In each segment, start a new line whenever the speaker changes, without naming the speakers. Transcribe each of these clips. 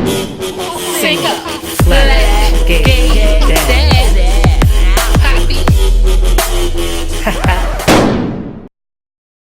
SingleBlackGayDad.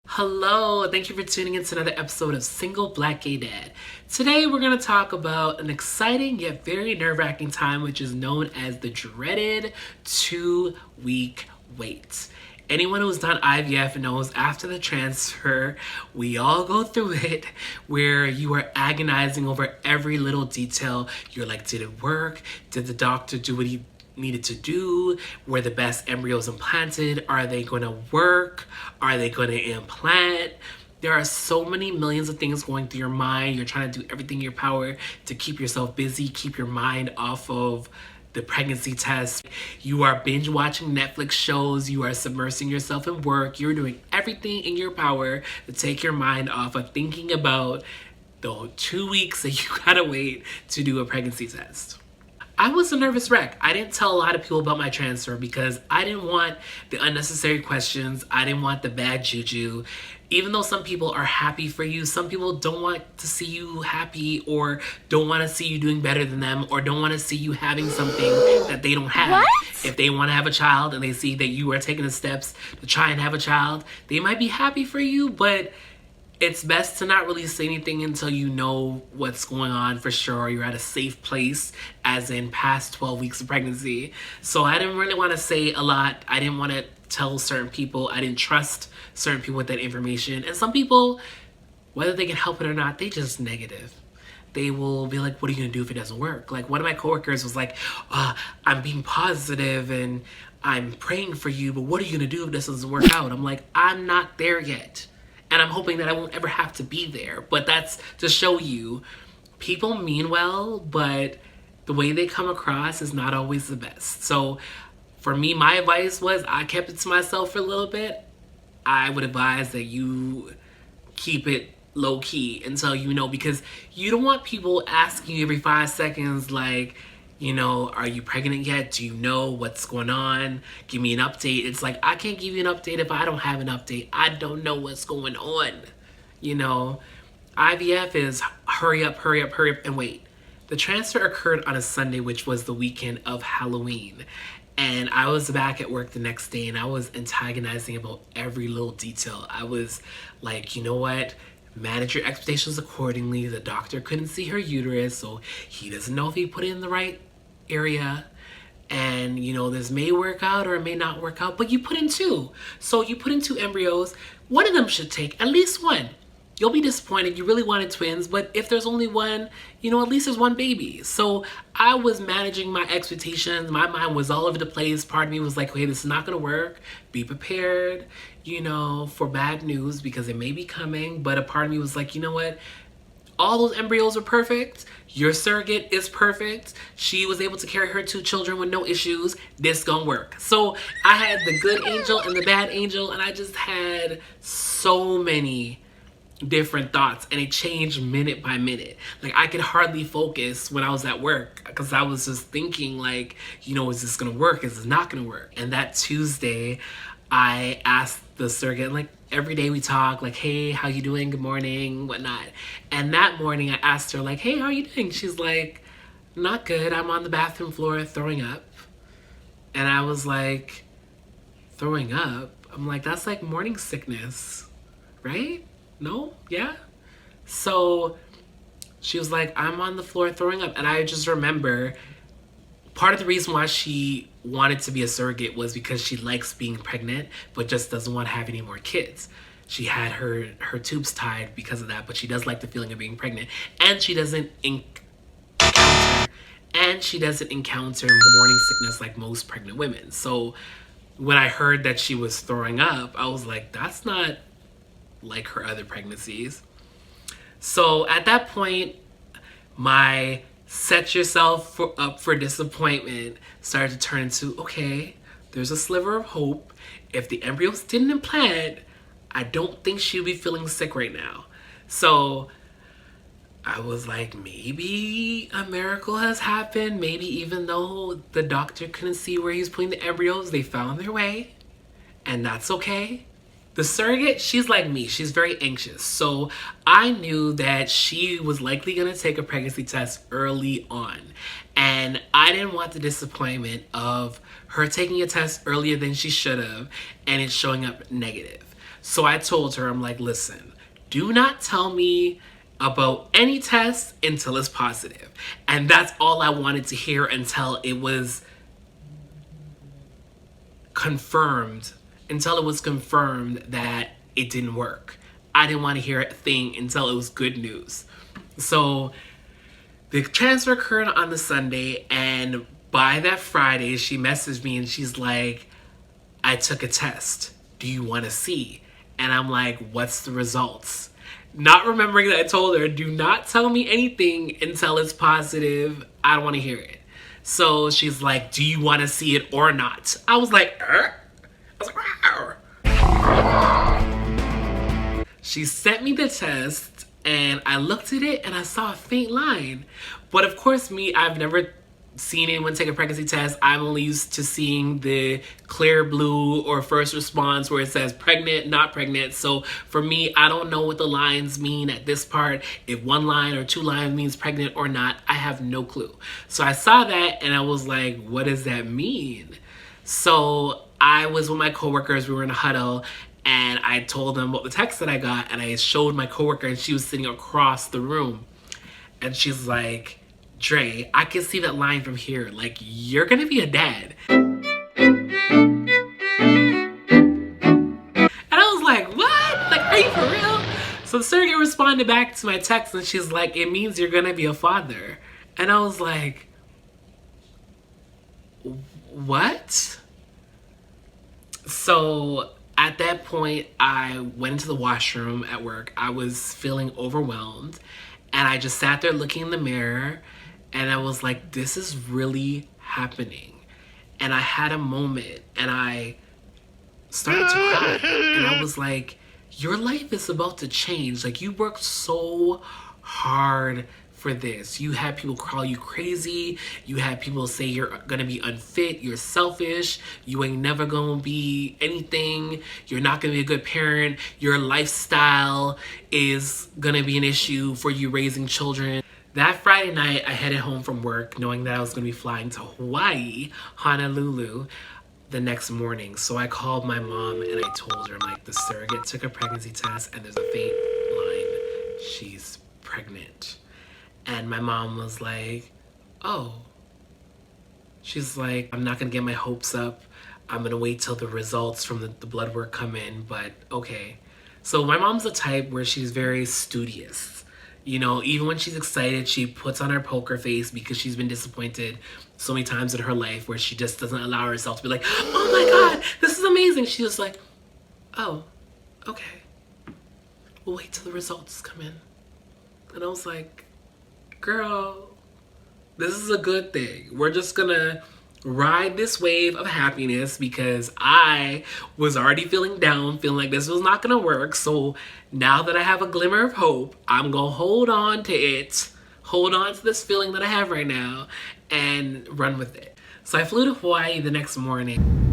Hello, thank you for tuning in to another episode of Single Black Gay Dad. Today we're going to talk about an exciting yet very nerve-wracking time, which is known as the dreaded 2-week wait. Anyone who's done IVF knows after the transfer, we all go through it, where you are agonizing over every little detail. You're like, did it work? Did the doctor do what he needed to do? Were the best embryos implanted? Are they going to work? Are they going to implant? There are so many millions of things going through your mind. You're trying to do everything in your power to keep yourself busy, keep your mind off of the pregnancy test. You are binge watching Netflix shows. You are submersing yourself in work. You're doing everything in your power to take your mind off of thinking about the 2 weeks that you gotta wait to do a pregnancy test. I was a nervous wreck. I didn't tell a lot of people about my transfer because I didn't want the unnecessary questions. I didn't want the bad juju. Even though some people are happy for you, some people don't want to see you happy or don't want to see you doing better than them or don't want to see you having something that they don't have.
What?
If they want to have a child and they see that you are taking the steps to try and have a child, they might be happy for you, but it's best to not really say anything until you know what's going on for sure. You're at a safe place, as in past 12 weeks of pregnancy. So I didn't really want to say a lot. I didn't want to tell certain people. I didn't trust certain people with that information. And some people, whether they can help it or not, they just negative. They will be like, what are you going to do if it doesn't work? Like one of my coworkers was like, I'm being positive and I'm praying for you, but what are you going to do if this doesn't work out? I'm like, I'm not there yet. And I'm hoping that I won't ever have to be there. But that's to show you, people mean well, but the way they come across is not always the best. So for me, my advice was I kept it to myself for a little bit. I would advise that you keep it low key until you know, because you don't want people asking you every 5 seconds, like, you know, are you pregnant yet? Do you know what's going on? Give me an update. It's like, I can't give you an update if I don't have an update. I don't know what's going on. You know, IVF is hurry up, and wait. The transfer occurred on a Sunday, which was the weekend of Halloween. And I was back at work the next day and I was antagonizing about every little detail. I was like, you know what? Manage your expectations accordingly. The doctor couldn't see her uterus, so he doesn't know if he put it in the right area. And you know, this may work out or it may not work out, but you put in 2. So you put in 2 embryos. One of them should take, at least one. You'll be disappointed. You really wanted twins, but if there's only one, you know, at least there's one baby. So I was managing my expectations. My mind was all over the place. Part of me was like, okay, this is not gonna work. Be prepared, you know, for bad news because it may be coming. But a part of me was like, you know what? All those embryos are perfect. Your surrogate is perfect. She was able to carry her 2 children with no issues. This gonna work. So I had the good angel and the bad angel, and I just had so many different thoughts, and it changed minute by minute. Like I could hardly focus when I was at work because I was just thinking like, you know, is this gonna work? Is this not gonna work? And that Tuesday, I asked the surrogate, like every day we talk, like, hey, how you doing? Good morning, whatnot. And that morning I asked her like, hey, how are you doing? She's like, not good. I'm on the bathroom floor throwing up. And I was like, throwing up? I'm like, that's like morning sickness, right? No? Yeah? So she was like, I'm on the floor throwing up. And I just remember part of the reason why she wanted to be a surrogate was because she likes being pregnant, but just doesn't want to have any more kids. She had her tubes tied because of that, but she does like the feeling of being pregnant. And she doesn't encounter morning sickness like most pregnant women. So when I heard that she was throwing up, I was like, that's not like her other pregnancies. So at that point, my set yourself up for disappointment started to turn into, okay, there's a sliver of hope. If the embryos didn't implant, I don't think she'll be feeling sick right now. So I was like, maybe a miracle has happened. Maybe even though the doctor couldn't see where he's putting the embryos, they found their way, and that's okay. The surrogate, she's like me. She's very anxious. So I knew that she was likely going to take a pregnancy test early on. And I didn't want the disappointment of her taking a test earlier than she should have and it showing up negative. So I told her, I'm like, listen, do not tell me about any test until it's positive. And that's all I wanted to hear until it was confirmed that it didn't work. I didn't want to hear a thing until it was good news. So the transfer occurred on the Sunday, and by that Friday, she messaged me and she's like, I took a test. Do you want to see? And I'm like, what's the results? Not remembering that I told her, do not tell me anything until it's positive. I don't want to hear it. So she's like, do you want to see it or not? I was like, I was like, Rawr. She sent me the test and I looked at it and I saw a faint line. But of course I've never seen anyone take a pregnancy test. I'm only used to seeing the clear blue or first response where it says pregnant, not pregnant. So for me, I don't know what the lines mean at this part. If one line or two lines means pregnant or not, I have no clue. So I saw that and I was like, what does that mean? So I was with my coworkers, we were in a huddle, and I told them about the text that I got, and I showed my coworker, and she was sitting across the room. And she's like, Dre, I can see that line from here. Like, you're gonna be a dad. And I was like, what? Like, are you for real? So the surrogate responded back to my text, and she's like, it means you're gonna be a father. And I was like, what? So at that point, I went into the washroom at work. I was feeling overwhelmed, and I just sat there looking in the mirror, and I was like, this is really happening. And I had a moment, and I started to cry. And I was like, your life is about to change. Like, you worked so hard for this. You had people call you crazy. You had people say you're gonna be unfit, you're selfish, you ain't never gonna be anything, you're not gonna be a good parent, your lifestyle is gonna be an issue for you raising children. That Friday night, I headed home from work knowing that I was gonna be flying to Hawaii, Honolulu, the next morning. So I called my mom and I told her, I'm like, the surrogate took a pregnancy test and there's a faint line, she's pregnant. And my mom was like, oh. She's like, I'm not gonna get my hopes up. I'm gonna wait till the results from the blood work come in, but okay. So my mom's the type where she's very studious. You know, even when she's excited, she puts on her poker face because she's been disappointed so many times in her life where she just doesn't allow herself to be like, oh my God, this is amazing. She's just like, oh, okay. We'll wait till the results come in. And I was like, girl, this is a good thing. We're just gonna ride this wave of happiness because I was already feeling down, feeling like this was not gonna work. So now that I have a glimmer of hope, I'm gonna hold on to it, hold on to this feeling that I have right now and run with it. So I flew to Hawaii the next morning.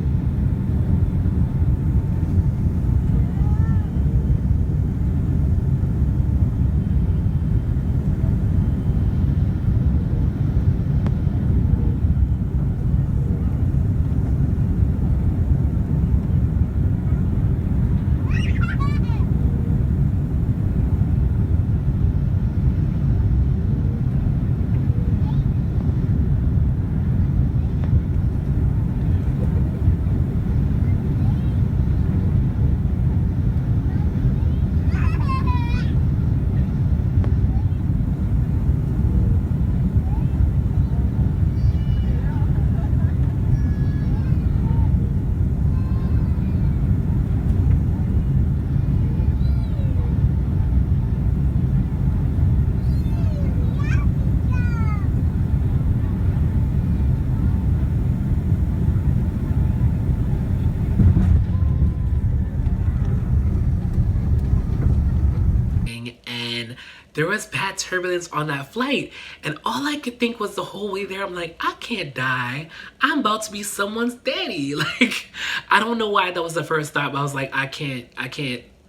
there was bad turbulence on that flight. And all I could think was the whole way there, I'm like, I can't die. I'm about to be someone's daddy. Like, I don't know why that was the first thought, but I was like, I can't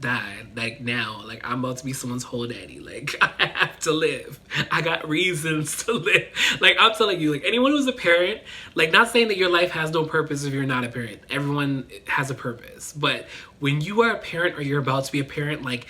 die, like now, like I'm about to be someone's whole daddy, like I have to live, I got reasons to live. Like I'm telling you, like anyone who's a parent, like not saying that your life has no purpose if you're not a parent, everyone has a purpose, but when you are a parent or you're about to be a parent, like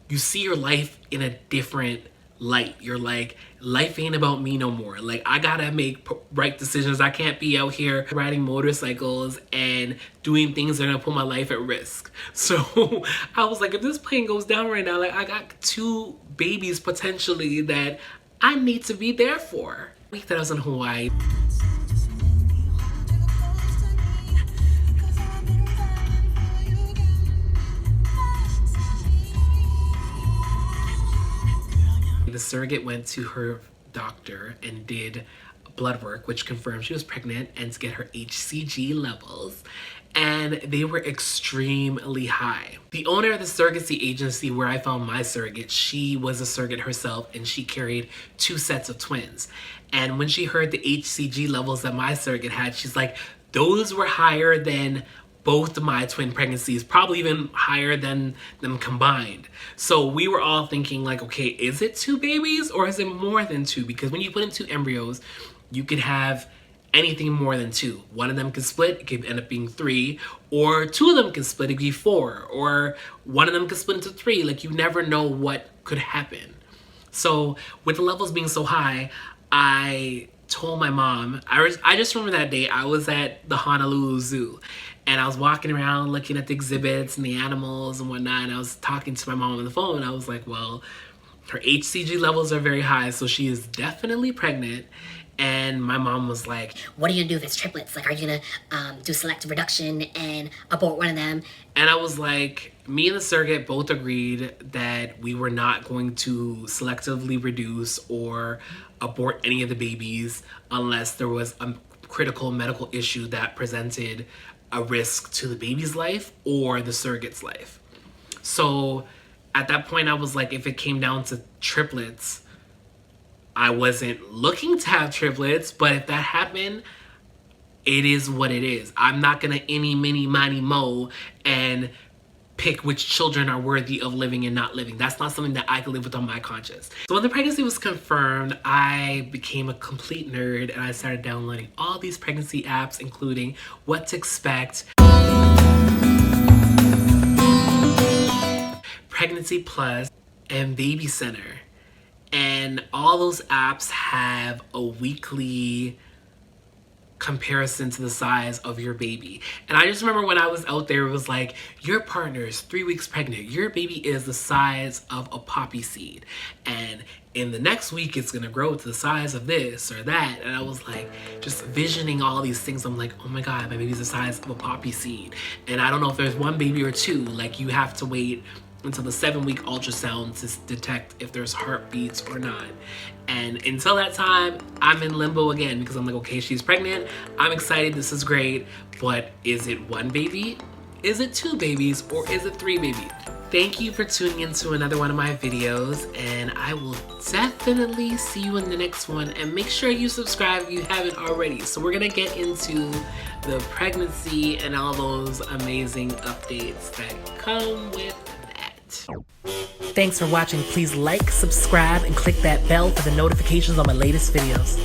you see your life in a different light. You're like, life ain't about me no more. Like I gotta make right decisions. I can't be out here riding motorcycles and doing things that are gonna put my life at risk. So I was like, if this plane goes down right now, like I got 2 babies potentially that I need to be there for. The week that I was in Hawaii, the surrogate went to her doctor and did blood work, which confirmed she was pregnant, and to get her HCG levels, and they were extremely high. The owner of the surrogacy agency where I found my surrogate, she was a surrogate herself, and she carried 2 sets of twins. And when she heard the HCG levels that my surrogate had, she's like, those were higher than both of my twin pregnancies, probably even higher than them combined. So we were all thinking like, okay, is it 2 babies or is it more than 2? Because when you put in 2 embryos, you could have anything more than 2. One of them could split, it could end up being 3, or 2 of them could split, it could be 4, or one of them could split into 3. Like you never know what could happen. So with the levels being so high, I told my mom, I just remember that day I was at the Honolulu Zoo and I was walking around looking at the exhibits and the animals and whatnot, and I was talking to my mom on the phone, and I was like, well, her HCG levels are very high, so she is definitely pregnant. And my mom was like,
what are you gonna do if it's triplets? Like, are you gonna do selective reduction and abort one of them?
And I was like, me and the surrogate both agreed that we were not going to selectively reduce or abort any of the babies unless there was a critical medical issue that presented a risk to the baby's life or the surrogate's life. So at that point, I was like, if it came down to triplets, I wasn't looking to have triplets, but if that happened, it is what it is. I'm not gonna any, mini, miny, mo and pick which children are worthy of living and not living. That's not something that I can live with on my conscience. So when the pregnancy was confirmed, I became a complete nerd and I started downloading all these pregnancy apps, including What to Expect, Pregnancy Plus, and Baby Center. And all those apps have a weekly comparison to the size of your baby. And I just remember when I was out there, it was like, your partner is 3 weeks pregnant. Your baby is the size of a poppy seed. And in the next week, it's gonna grow to the size of this or that. And I was like, just visioning all these things. I'm like, oh my God, my baby's the size of a poppy seed. And I don't know if there's 1 baby or 2, like you have to wait until the 7-week ultrasound to detect if there's heartbeats or not. And until that time, I'm in limbo again because I'm like, okay, she's pregnant. I'm excited, this is great, but is it 1 baby? Is it 2 babies? Or is it 3 babies? Thank you for tuning into another one of my videos, and I will definitely see you in the next one. And make sure you subscribe if you haven't already. So we're gonna get into the pregnancy and all those amazing updates that come with that. Thanks for watching. Please like, subscribe, and click that bell for the notifications on my latest videos.